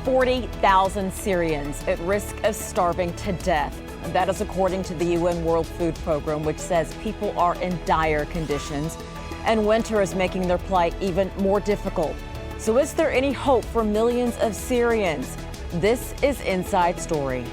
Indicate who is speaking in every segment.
Speaker 1: 40,000 Syrians at risk of starving to death. And that is according to the UN World Food Program, which says people are in dire conditions and winter is making their plight even more difficult. So is there any hope for millions of Syrians? This is Inside Story.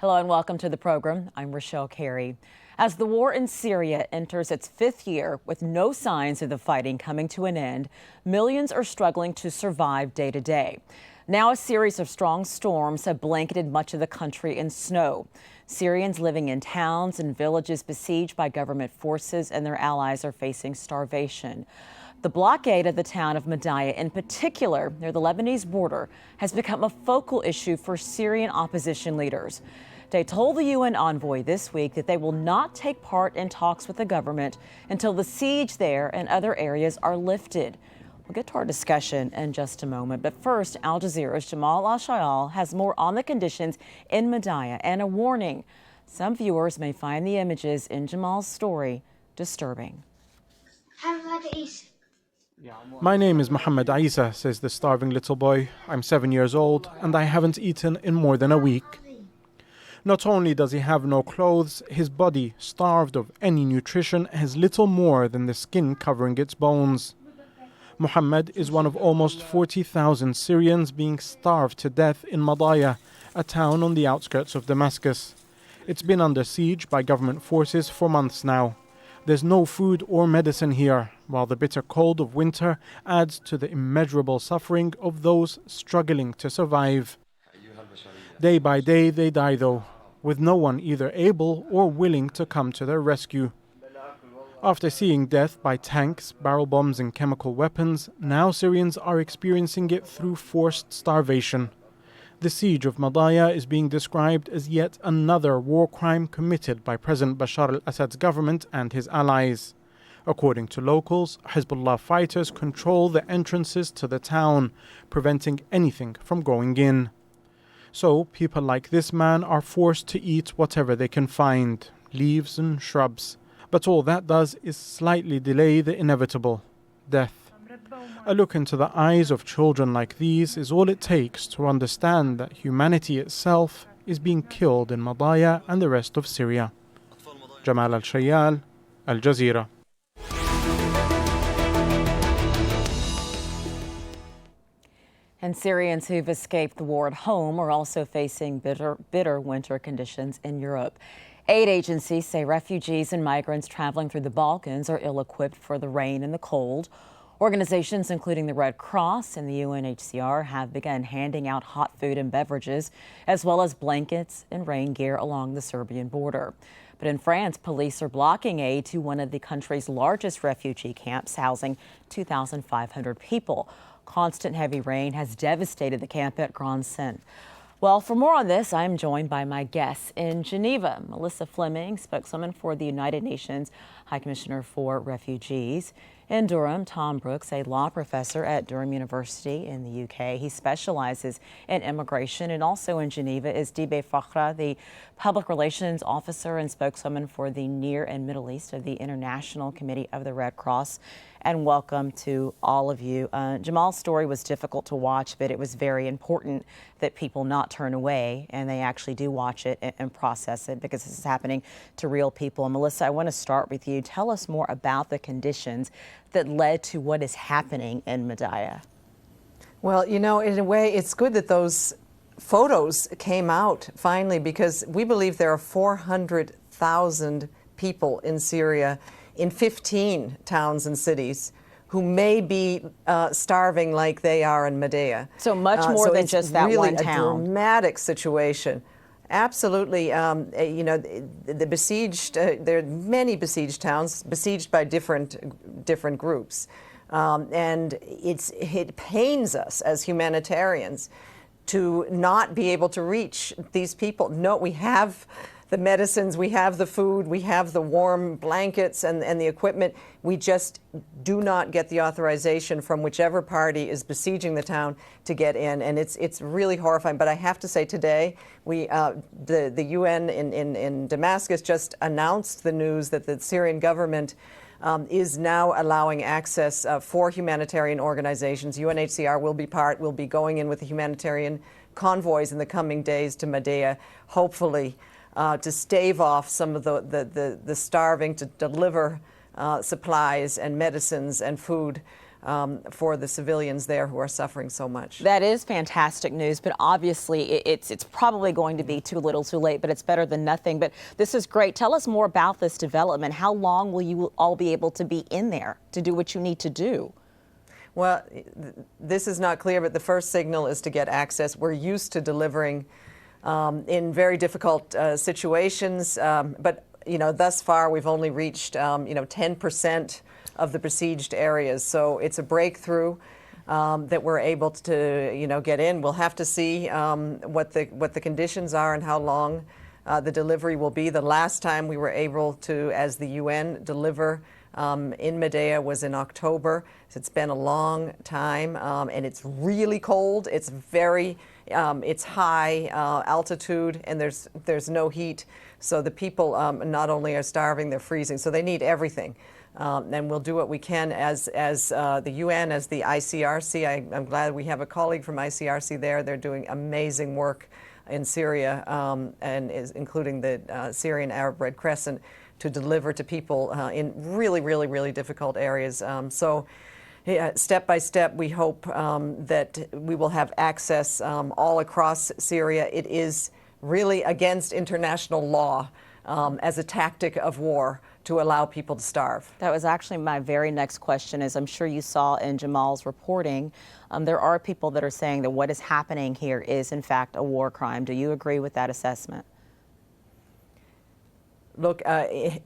Speaker 1: Hello and welcome to the program. I'm Richelle Carey. As the war in Syria enters its 5th year with no signs of the fighting coming to an end, millions are struggling to survive day to day. Now a series of strong storms have blanketed much of the country in snow. Syrians living in towns and villages besieged by government forces and their allies are facing starvation. The blockade of the town of Madaya, in particular near the Lebanese border, has become a focal issue for Syrian opposition leaders. They told the UN envoy this week that they will not take part in talks with the government until the siege there and other areas are lifted. We'll get to our discussion in just a moment. But first, Al Jazeera's Jamal Al-Shayal has more on the conditions in Madaya and a warning. Some viewers may find the images in Jamal's story disturbing.
Speaker 2: My name is Muhammad Isa, says the starving little boy. I'm 7 years old and I haven't eaten in more than a week. Not only does he have no clothes, his body, starved of any nutrition, has little more than the skin covering its bones. Muhammad is one of almost 40,000 Syrians being starved to death in Madaya, a town on the outskirts of Damascus. It's been under siege by government forces for months now. There's no food or medicine here, while the bitter cold of winter adds to the immeasurable suffering of those struggling to survive. Day by day they die though, with no one either able or willing to come to their rescue. After seeing death by tanks, barrel bombs and chemical weapons, now Syrians are experiencing it through forced starvation. The siege of Madaya is being described as yet another war crime committed by President Bashar al-Assad's government and his allies. According to locals, Hezbollah fighters control the entrances to the town, preventing anything from going in. So people like this man are forced to eat whatever they can find, leaves and shrubs. But all that does is slightly delay the inevitable, death. A look into the eyes of children like these is all it takes to understand that humanity itself is being killed in Madaya and the rest of Syria. Jamal Al-Shayal, Al Jazeera.
Speaker 1: And Syrians who've escaped the war at home are also facing bitter winter conditions in Europe. Aid agencies say refugees and migrants traveling through the Balkans are ill-equipped for the rain and the cold. Organizations including the Red Cross and the UNHCR have begun handing out hot food and beverages, as well as blankets and rain gear along the Serbian border. But in France, police are blocking aid to one of the country's largest refugee camps, housing 2,500 people. Constant heavy rain has devastated the camp at Grand Saint. Well, for more on this, I'm joined by my guests in Geneva, Melissa Flemming, spokeswoman for the United Nations High Commissioner for Refugees. In Durham, Thom Brooks, a law professor at Durham University in the UK. He specializes in immigration. And also in Geneva is Dibe Fakhra, the public relations officer and spokeswoman for the Near and Middle East of the International Committee of the Red Cross. And welcome to all of you. Jamal's story was difficult to watch, but it was very important that people not turn away and they actually do watch it and process it, because this is happening to real people. And Melissa, I want to start with you. Tell us more about the conditions that led to what is happening in Madaya.
Speaker 3: Well, you know, in a way, it's good that those photos came out finally, because we believe there are 400,000 people in Syria in 15 towns and cities who may be starving like they are in Madaya.
Speaker 1: So much more than just that
Speaker 3: really
Speaker 1: one town.
Speaker 3: It's really a dramatic situation. Absolutely. You know, the besieged, there are many besieged towns, besieged by different groups. And it pains us as humanitarians to not be able to reach these people. No, we have the medicines, we have the food, we have the warm blankets and the equipment. We just do not get the authorization from whichever party is besieging the town to get in, and it's really horrifying. But I have to say, today the UN in Damascus just announced the news that the Syrian government is now allowing access for humanitarian organizations. UNHCR will be going in with the humanitarian convoys in the coming days to Madaya, hopefully to stave off some of the starving, to deliver supplies and medicines and food for the civilians there who are suffering so much.
Speaker 1: That is fantastic news, but obviously it's probably going to be too little too late, but it's better than nothing. But this is great. Tell us more about this development. How long will you all be able to be in there to do what you need to do?
Speaker 3: Well, this is not clear, but the first signal is to get access. We're used to delivering in very difficult situations, but thus far we've only reached 10% of the besieged areas. So it's a breakthrough that we're able to get in. We'll have to see what the conditions are and how long the delivery will be. The last time we were able to, as the UN, deliver in Madaya was in October. So it's been a long time, and it's really cold. It's it's high altitude, and there's no heat. So the people not only are starving, they're freezing. So they need everything. And we'll do what we can as the UN, as the ICRC. I'm glad we have a colleague from ICRC there. They're doing amazing work in Syria, and including the Syrian Arab Red Crescent, to deliver to people in really, really, really difficult areas. So step by step, we hope that we will have access all across Syria. It is really against international law as a tactic of war to allow people to starve.
Speaker 1: That was actually my very next question. As I'm sure you saw in Jamal's reporting, there are people that are saying that what is happening here is in fact a war crime. Do you agree with that assessment?
Speaker 3: Look,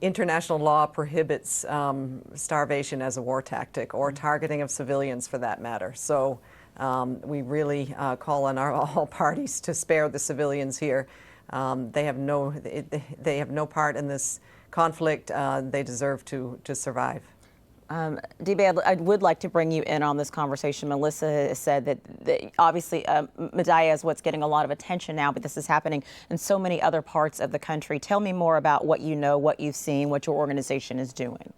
Speaker 3: international law prohibits starvation as a war tactic, or targeting of civilians for that matter. So we really call on all parties to spare the civilians here. They have no part in this conflict. They deserve to survive.
Speaker 1: Dibe, I would like to bring you in on this conversation. Melissa has said that obviously Madaya is what's getting a lot of attention now, but this is happening in so many other parts of the country. Tell me more about what you know, what you've seen, what your organization is doing.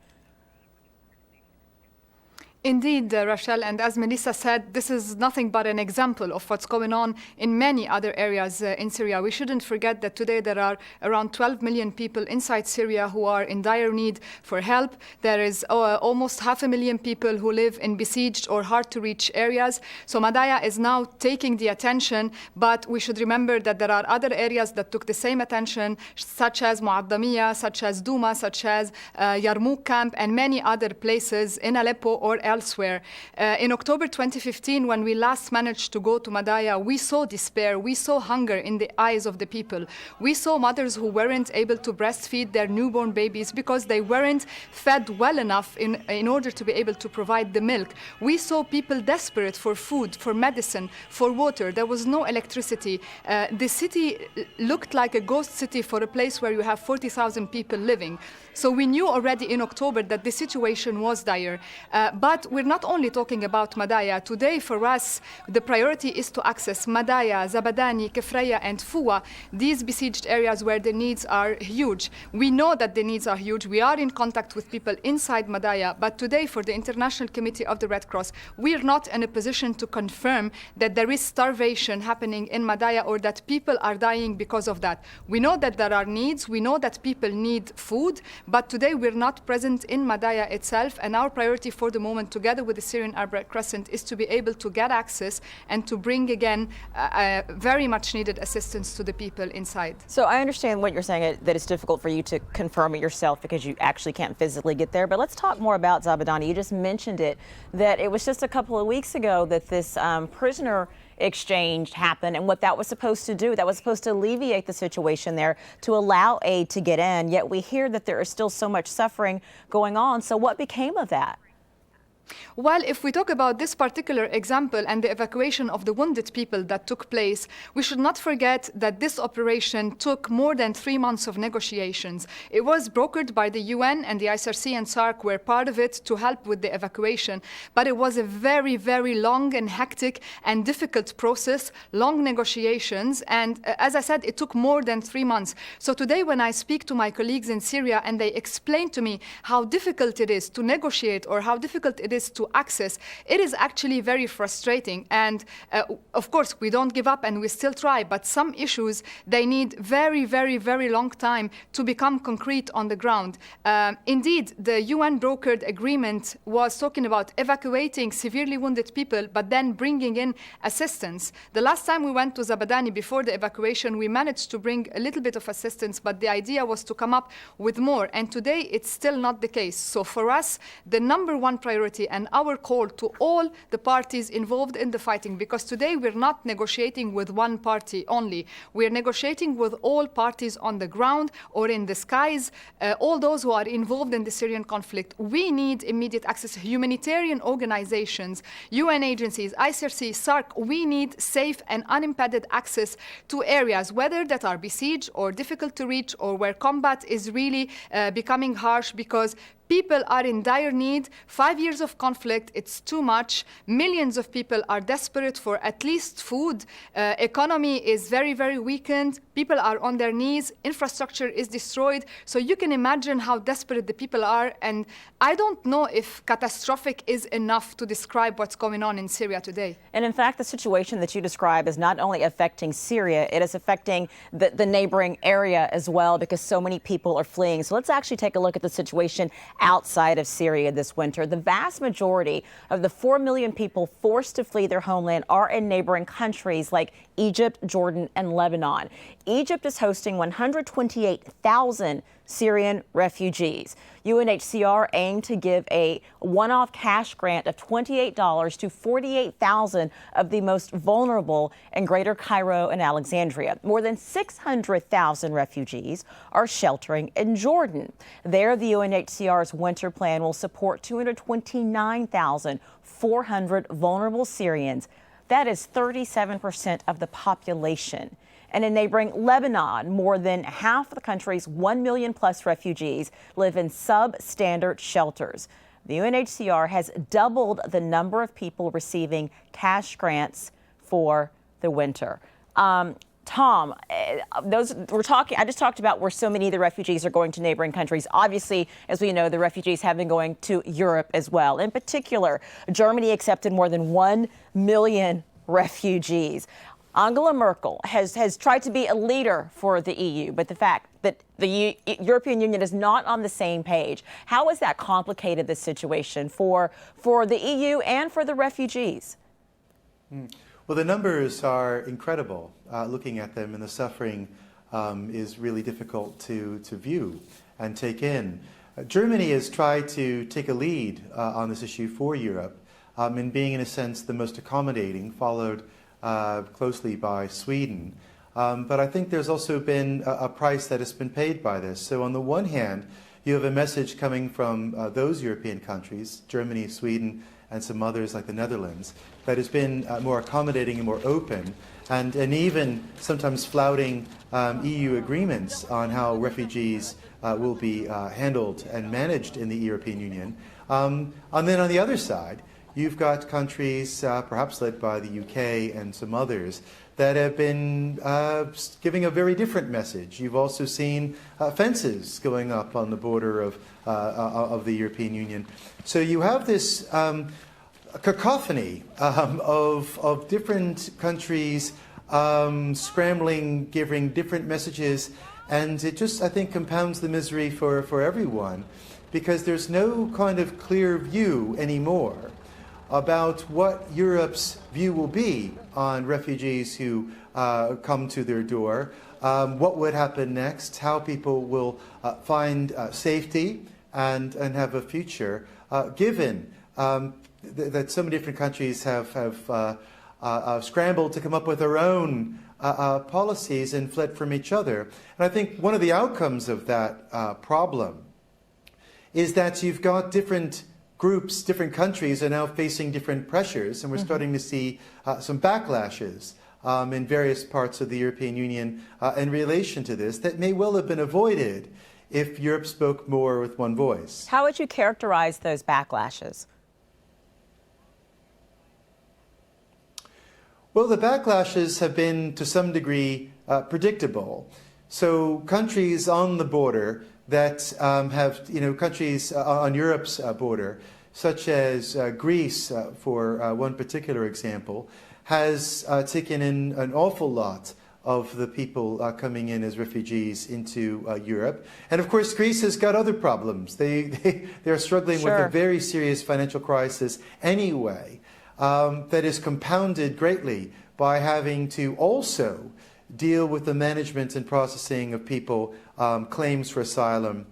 Speaker 4: Indeed, Richelle, and as Melissa said, this is nothing but an example of what's going on in many other areas in Syria. We shouldn't forget that today there are around 12 million people inside Syria who are in dire need for help. There is almost 500,000 people who live in besieged or hard-to-reach areas. So Madaya is now taking the attention, but we should remember that there are other areas that took the same attention, such as Muaddamiya, such as Douma, such as Yarmouk camp, and many other places in Aleppo or elsewhere. In October 2015, when we last managed to go to Madaya, we saw despair, we saw hunger in the eyes of the people. We saw mothers who weren't able to breastfeed their newborn babies because they weren't fed well enough in order to be able to provide the milk. We saw people desperate for food, for medicine, for water. There was no electricity. The city looked like a ghost city for a place where you have 40,000 people living. So we knew already in October that the situation was dire. But we're not only talking about Madaya. Today, for us, the priority is to access Madaya, Zabadani, Kefraya, and Foua, these besieged areas where the needs are huge. We know that the needs are huge. We are in contact with people inside Madaya. But today, for the International Committee of the Red Cross, we're not in a position to confirm that there is starvation happening in Madaya or that people are dying because of that. We know that there are needs. We know that people need food. But today, we're not present in Madaya itself. And our priority for the moment, together with the Syrian Arab Red Crescent, is to be able to get access and to bring again very much needed assistance to the people inside.
Speaker 1: So I understand what you're saying, that it's difficult for you to confirm it yourself because you actually can't physically get there. But let's talk more about Zabadani. You just mentioned it, that it was just a couple of weeks ago that this prisoner exchange happened, and what that was supposed to do, that was supposed to alleviate the situation there, to allow aid to get in. Yet we hear that there is still so much suffering going on. So what became of that?
Speaker 4: Well, if we talk about this particular example and the evacuation of the wounded people that took place, we should not forget that this operation took more than 3 months of negotiations. It was brokered by the UN, and the ICRC and SARC were part of it to help with the evacuation. But it was a very, very long and hectic and difficult process, long negotiations. And as I said, it took more than 3 months. So today, when I speak to my colleagues in Syria and they explain to me how difficult it is to negotiate or how difficult it is to access, it is actually very frustrating. And of course, we don't give up and we still try, but some issues, they need very, very, very long time to become concrete on the ground. Indeed, the UN brokered agreement was talking about evacuating severely wounded people, but then bringing in assistance. The last time we went to Zabadani before the evacuation, we managed to bring a little bit of assistance, but the idea was to come up with more. And today, it's still not the case. So for us, the number one priority and our call to all the parties involved in the fighting, because today we're not negotiating with one party only. We're negotiating with all parties on the ground or in the skies, all those who are involved in the Syrian conflict. We need immediate access. Humanitarian organizations, UN agencies, ICRC, SARC, we need safe and unimpeded access to areas, whether that are besieged or difficult to reach or where combat is really becoming harsh, because people are in dire need. 5 years of conflict, it's too much. Millions of people are desperate for at least food. Economy is very, very weakened. People are on their knees. Infrastructure is destroyed. So you can imagine how desperate the people are. And I don't know if catastrophic is enough to describe what's going on in Syria today.
Speaker 1: And in fact, the situation that you describe is not only affecting Syria, it is affecting the neighboring area as well, because so many people are fleeing. So let's actually take a look at the situation outside of Syria this winter. The vast majority of the 4 million people forced to flee their homeland are in neighboring countries like Egypt, Jordan, and Lebanon. Egypt is hosting 128,000 Syrian refugees. UNHCR aimed to give a one-off cash grant of $28 to 48,000 of the most vulnerable in Greater Cairo and Alexandria. More than 600,000 refugees are sheltering in Jordan. There, the UNHCR's winter plan will support 229,400 vulnerable Syrians. That is 37% of the population. And in neighboring Lebanon, more than half of the country's 1 million plus refugees live in substandard shelters. The UNHCR has doubled the number of people receiving cash grants for the winter. Thom, I just talked about where so many of the refugees are going to neighboring countries. Obviously, as we know, the refugees have been going to Europe as well. In particular, Germany accepted more than 1 million refugees. Angela Merkel has tried to be a leader for the EU, but the fact that the European Union is not on the same page, how has that complicated the situation for the EU and for the refugees?
Speaker 5: Well, the numbers are incredible. Looking at them, and the suffering is really difficult to view and take in. Germany has tried to take a lead on this issue for Europe in being, in a sense, the most accommodating, followed closely by Sweden. But I think there's also been a price that has been paid by this. So on the one hand, you have a message coming from those European countries, Germany, Sweden, and some others like the Netherlands, that has been more accommodating and more open, and even sometimes flouting EU agreements on how refugees will be handled and managed in the European Union. And then on the other side, you've got countries, perhaps led by the UK and some others, that have been giving a very different message. You've also seen fences going up on the border of the European Union. So you have this cacophony of different countries scrambling, giving different messages, and it just, I think, compounds the misery for everyone, because there's no kind of clear view anymore about what Europe's view will be on refugees who come to their door, what would happen next, how people will find safety and have a future, given that so many different countries have scrambled to come up with their own policies and fled from each other. And I think one of the outcomes of that problem is that you've got different groups, different countries are now facing different pressures, and we're starting to see some backlashes in various parts of the European Union in relation to this that may well have been avoided if Europe spoke more with one voice.
Speaker 1: How would you characterize those backlashes?
Speaker 5: Well, the backlashes have been, to some degree, predictable. So countries on the border that have, countries on Europe's border, such as Greece, for one particular example, has taken in an awful lot of the people coming in as refugees into Europe. And of course, Greece has got other problems. They're struggling with a very serious financial crisis anyway, that is compounded greatly by having to also deal with the management and processing of people, claims for asylum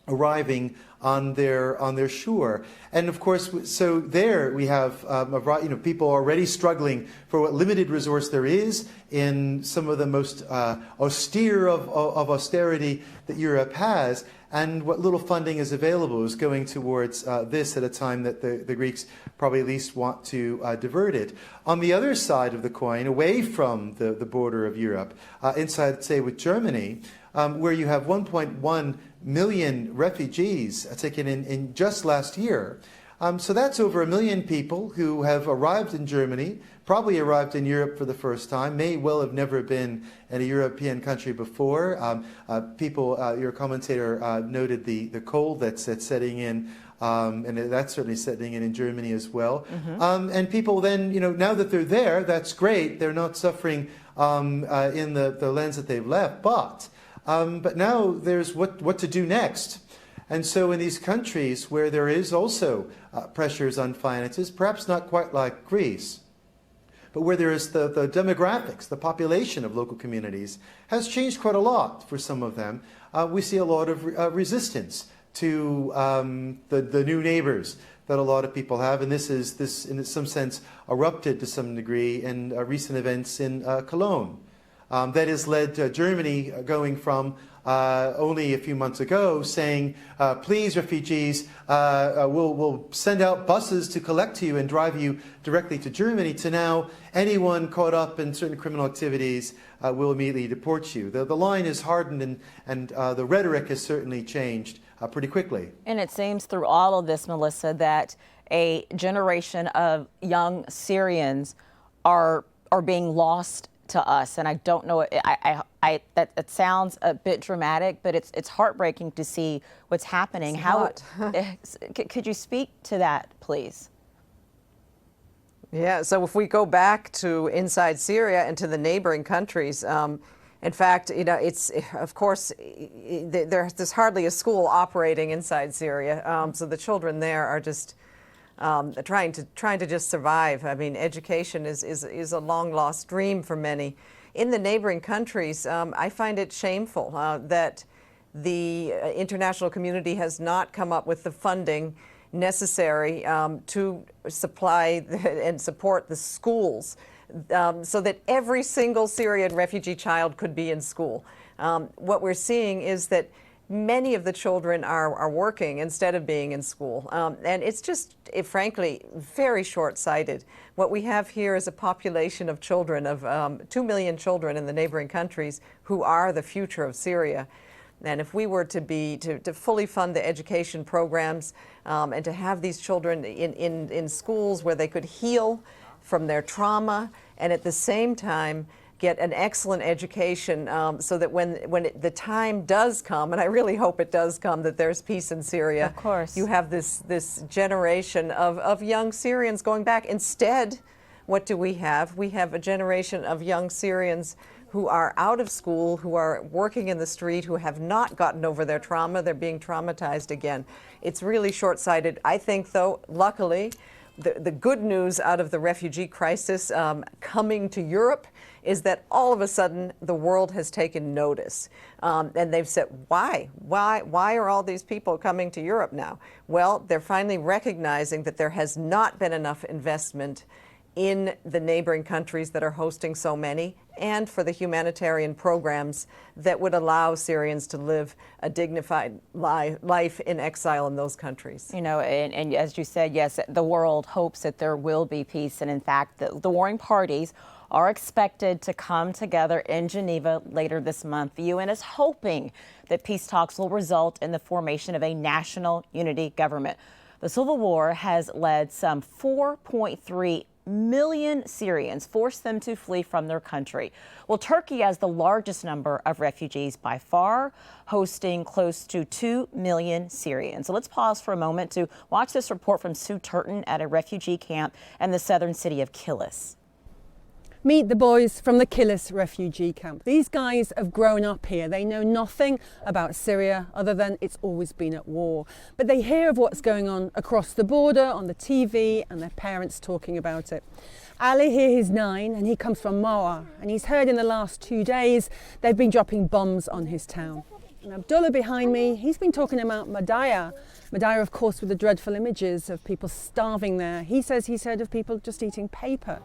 Speaker 5: arriving on their shore. And of course, so there we have people already struggling for what limited resource there is in some of the most austere of austerity that Europe has, and what little funding is available is going towards this at a time that the Greeks probably at least want to divert it. On the other side of the coin, away from the border of Europe, inside, say, with Germany, where you have 1.1 million refugees taken in just last year. So that's over 1 million people who have arrived in Germany, probably arrived in Europe for the first time, may well have never been in a European country before. Your commentator noted the cold that's setting in, and that's certainly setting in Germany as well. And people then, now that they're there, that's great. They're not suffering in the lands that they've left, but now there's what to do next. And so in these countries where there is also pressures on finances, perhaps not quite like Greece, but where there is the demographics, the population of local communities has changed quite a lot for some of them. We see a lot of resistance to the new neighbors that a lot of people have, and this in some sense erupted to some degree in recent events in Cologne. That has led to Germany going from only a few months ago saying, please, refugees, we'll send out buses to collect you and drive you directly to Germany, to now anyone caught up in certain criminal activities will immediately deport you. The line is hardened, and the rhetoric has certainly changed pretty quickly.
Speaker 1: And it seems through all of this, Melissa, that a generation of young Syrians are being lost to us, and I don't know. That sounds a bit dramatic, but it's heartbreaking to see what's happening. Could you speak to that, please?
Speaker 3: Yeah. So if we go back to inside Syria and to the neighboring countries, in fact, it's of course there's hardly a school operating inside Syria, so the children there are just trying to just survive. I mean, education is a long lost dream for many. In the neighboring countries, I find it shameful that the international community has not come up with the funding necessary to supply and support the schools so that every single Syrian refugee child could be in school. What we're seeing is that many of the children are working instead of being in school. And it's just, frankly, very short-sighted. What we have here is a population of children, of 2 million children in the neighboring countries who are the future of Syria. And if we were to fully fund the education programs and to have these children in schools where they could heal from their trauma and at the same time get an excellent education so that when the time does come, and I really hope it does come, that there's peace in Syria.
Speaker 1: Of course.
Speaker 3: You have this generation of young Syrians going back. Instead, what do we have? We have a generation of young Syrians who are out of school, who are working in the street, who have not gotten over their trauma. They're being traumatized again. It's really short-sighted. I think, though, luckily, the good news out of the refugee crisis coming to Europe is that all of a sudden the world has taken notice. And they've said, why? Why are all these people coming to Europe now? Well, they're finally recognizing that there has not been enough investment in the neighboring countries that are hosting so many, and for the humanitarian programs that would allow Syrians to live a dignified life in exile in those countries.
Speaker 1: You know, and as you said, yes, the world hopes that there will be peace. And in fact, the warring parties are expected to come together in Geneva later this month. The UN is hoping that peace talks will result in the formation of a national unity government. The civil war has led some 4.3 million Syrians, forced them to flee from their country. Well, Turkey has the largest number of refugees by far, hosting close to 2 million Syrians. So let's pause for a moment to watch this report from Sue Turton at a refugee camp in the southern city of Kilis.
Speaker 6: Meet the boys from the Kilis refugee camp. These guys have grown up here. They know nothing about Syria other than it's always been at war. But they hear of what's going on across the border on the TV and their parents talking about it. Ali here, he's 9 and he comes from Moa, and he's heard in the last 2 days they've been dropping bombs on his town. And Abdullah behind me, he's been talking about Madaya. Madaya, of course, with the dreadful images of people starving there. He says he's heard of people just eating paper.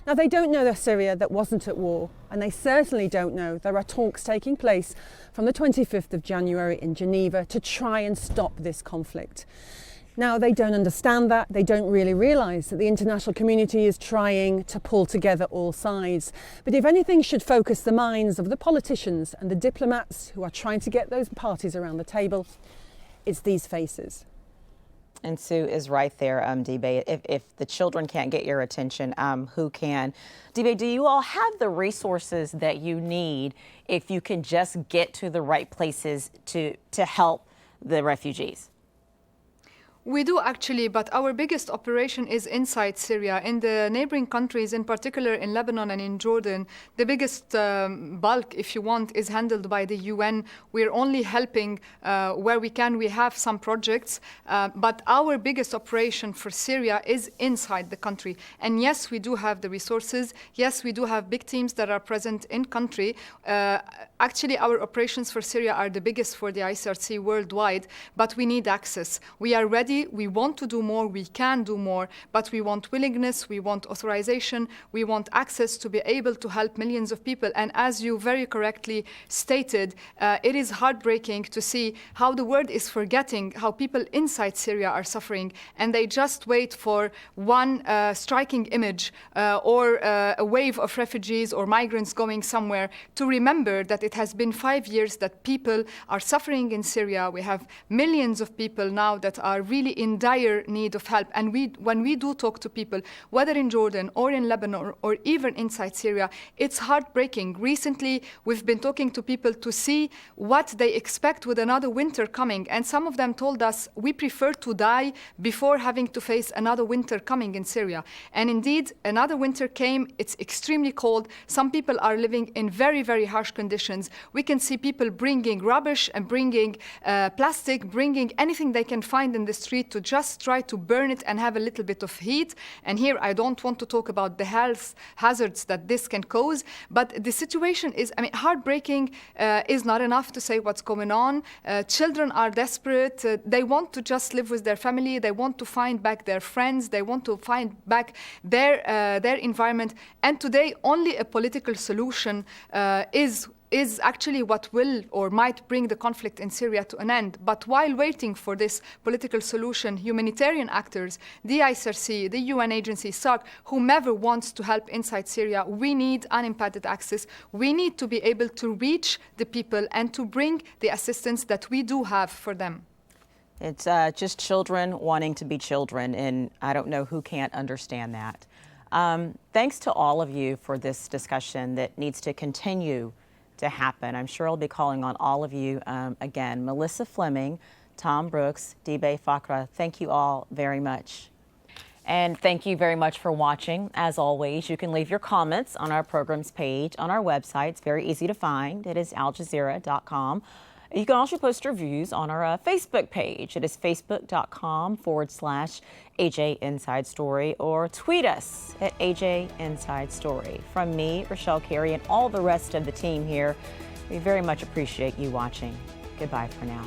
Speaker 6: Now, they don't know the Syria that wasn't at war, and they certainly don't know there are talks taking place from the 25th of January in Geneva to try and stop this conflict. Now, they don't understand that. They don't really realise that the international community is trying to pull together all sides. But if anything should focus the minds of the politicians and the diplomats who are trying to get those parties around the table, it's these faces.
Speaker 1: And Sue is right there, Dibe. If the children can't get your attention, who can? Dibe, do you all have the resources that you need if you can just get to the right places to help the refugees?
Speaker 4: We do actually, but our biggest operation is inside Syria. In the neighboring countries, in particular in Lebanon and in Jordan, the biggest bulk, if you want, is handled by the UN. We're only helping where we can. We have some projects, but our biggest operation for Syria is inside the country. And yes, we do have the resources. Yes, we do have big teams that are present in country. Actually, our operations for Syria are the biggest for the ICRC worldwide, but we need access. We are ready. We want to do more, we can do more, but we want willingness, we want authorization, we want access to be able to help millions of people. And as you very correctly stated, it is heartbreaking to see how the world is forgetting how people inside Syria are suffering, and they just wait for one striking image or a wave of refugees or migrants going somewhere to remember that it has been 5 years that people are suffering in Syria. We have millions of people now that are really in dire need of help. And when we do talk to people, whether in Jordan or in Lebanon or even inside Syria, it's heartbreaking. Recently, we've been talking to people to see what they expect with another winter coming. And some of them told us, we prefer to die before having to face another winter coming in Syria. And indeed, another winter came. It's extremely cold. Some people are living in very, very harsh conditions. We can see people bringing rubbish and bringing plastic, bringing anything they can find in the street to just try to burn it and have a little bit of heat. And here I don't want to talk about the health hazards that this can cause, but the situation is, heartbreaking is not enough to say what's going on. Children are desperate. They want to just live with their family. They want to find back their friends. They want to find back their environment. And today, only a political solution is actually what will or might bring the conflict in Syria to an end. But while waiting for this political solution, humanitarian actors, the ICRC, the UN agency, SARC, whomever wants to help inside Syria, we need unimpeded access. We need to be able to reach the people and to bring the assistance that we do have for them.
Speaker 1: It's just children wanting to be children, and I don't know who can't understand that. Thanks to all of you for this discussion that needs to continue to happen. I'm sure I'll be calling on all of you again. Melissa Flemming, Thom Brooks, Dibe Fakra, thank you all very much. And thank you very much for watching. As always, you can leave your comments on our programs page on our website. It's very easy to find. It is aljazeera.com. You can also post your views on our Facebook page. It is facebook.com/AJ Inside Story, or tweet us at AJ Inside Story. From me, Richelle, Carey, and all the rest of the team here, we very much appreciate you watching. Goodbye for now.